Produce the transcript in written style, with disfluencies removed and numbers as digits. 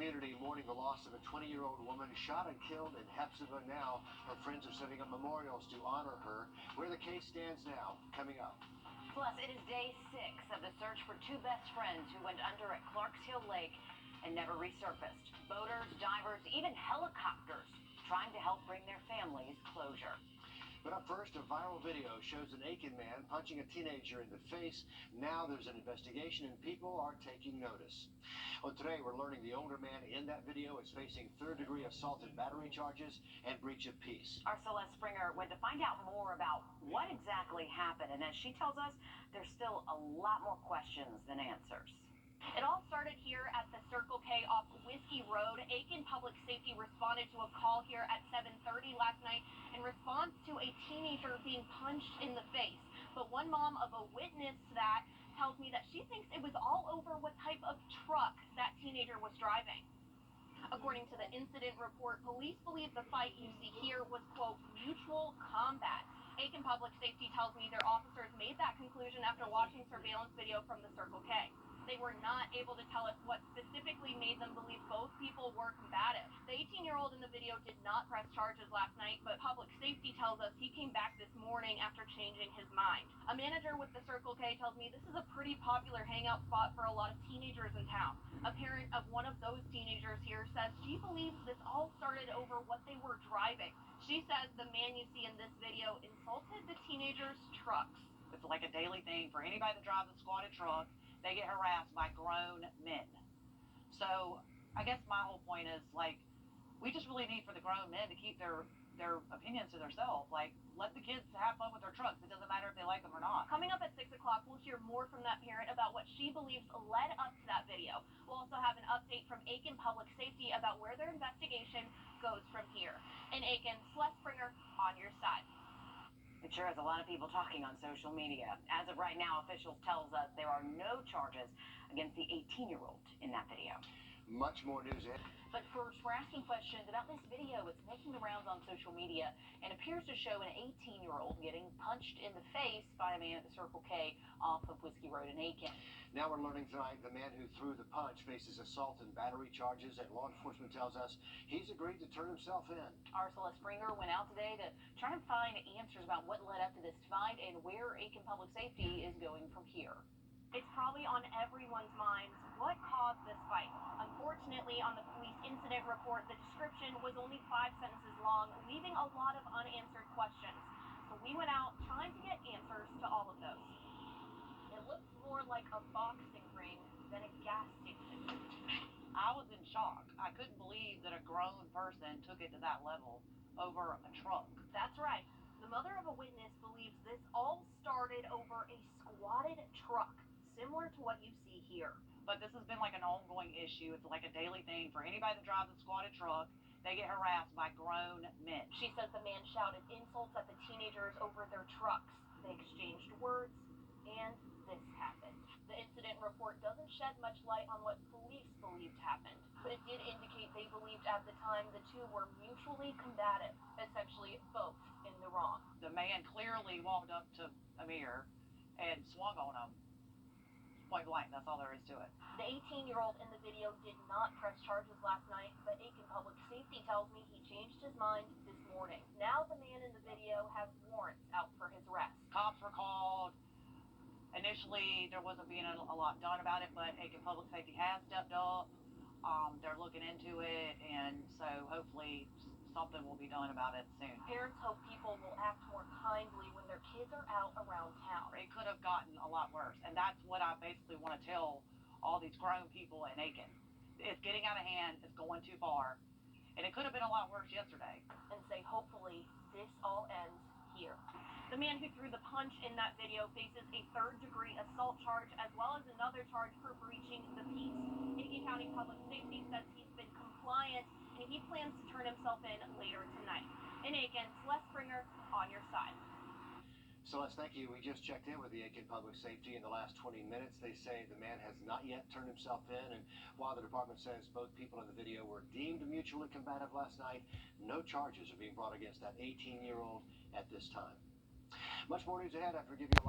community mourning the loss of a 20-year-old woman shot and killed in Hepzibah. Now, her friends are setting up memorials to honor her. Where the case stands now, coming up. Plus, it is day 6 of the search for two best friends who went under at Clarks Hill Lake and never resurfaced. Boaters, divers, even helicopters trying to help bring their families closure. But up first, a viral video shows an Aiken man punching a teenager in the face. Now there's an investigation and people are taking notice. Well, today we're learning the older man in that video is facing third-degree assault and battery charges and breach of peace. Our Celeste Springer went to find out more about what exactly happened, and as she tells us, there's still a lot more questions than answers. It all started here at the Circle K off Whiskey Road. Aiken Public Safety responded to a call here at 7:30 last night in response to a teenager being punched in the face. But one mom of a witness to that tells me that she thinks it was all over what type of truck that teenager was driving. According to the incident report, police believe the fight you see here was, quote, mutual combat. Aiken Public Safety tells me their officers made that conclusion after watching surveillance video from the Circle K. They were not able to tell us what specifically made them believe both people were combative. The 18-year-old in the video did not press charges last night, but Public Safety tells us he came back this morning after changing his mind. A manager with the Circle K tells me this is a pretty popular hangout spot for a lot of teenagers in town. A parent of one of those teenagers here says she believes this all started over what they were driving. She says the man you see in this video insulted the teenager's trucks. It's like a daily thing for anybody that drives a squatted truck. They get harassed by grown men. So I guess my whole point is, like, we just really need for the grown men to keep their opinions to themselves. Like, let the kids have fun with their trucks. It doesn't matter if they like them or not. Coming up at 6 o'clock, we'll hear more from that parent about what she believes led up to that video. We'll also have an update from Aiken Public Safety about where their investigation goes from here. In Aiken, Celeste Springer on your side. It sure has a lot of people talking on social media. As of right now, officials tells us there are no charges against the 18-year-old in that video. Much more news ahead. But first, we're asking questions about this video. It's making the rounds on social media and appears to show an 18-year-old getting punched in the face by a man at the Circle K off of Whiskey Road in Aiken. Now we're learning tonight the man who threw the punch faces assault and battery charges, and law enforcement tells us he's agreed to turn himself in. Our Celeste Springer went out today to try and find answers about what led up to this fight and where Aiken Public Safety is going from here. It's probably on everyone's minds what caused this fight. Unfortunately, on the police incident report, the description was only 5 sentences long, leaving a lot of unanswered questions. So we went out trying to get answers to all of those. It looks more like a boxing ring than a gas station. I was in shock. I couldn't believe that a grown person took it to that level over a truck. That's right. The mother of a witness believes this all started over a squatted truck, similar to what you see here. But this has been like an ongoing issue. It's like a daily thing for anybody that drives a squatted truck. They get harassed by grown men. She says the man shouted insults at the teenagers over their trucks. They exchanged words, and this happened. The incident report doesn't shed much light on what police believed happened, but it did indicate they believed at the time the two were mutually combative, essentially both in the wrong. The man clearly walked up to Amir and swung on him. Point blank, that's all there is to it. The 18-year-old in the video did not press charges last night, but Aiken Public Safety tells me he changed his mind this morning. Now the man in the video has warrants out for his arrest. Cops were called. Initially, there wasn't being a lot done about it, but Aiken Public Safety has stepped up. They're looking into it, and so hopefully something will be done about it soon. Parents hope people will act more kindly when their kids are out around town. It could have gotten a lot worse, and that's what I basically want to tell all these grown people in Aiken. It's getting out of hand. It's going too far, and it could have been a lot worse yesterday. And say hopefully this all ends here. The man who threw the punch in that video faces a third-degree assault charge as well as another charge for breaching the peace. Aiken County Public Safety says he's been compliant and he plans to turn himself in later tonight. In Aiken, Celeste Springer on your side. Celeste, thank you. We just checked in with the Aiken Public Safety in the last 20 minutes. They say the man has not yet turned himself in, and while the department says both people in the video were deemed mutually combative last night, no charges are being brought against that 18-year-old at this time. Much more news ahead after giving you a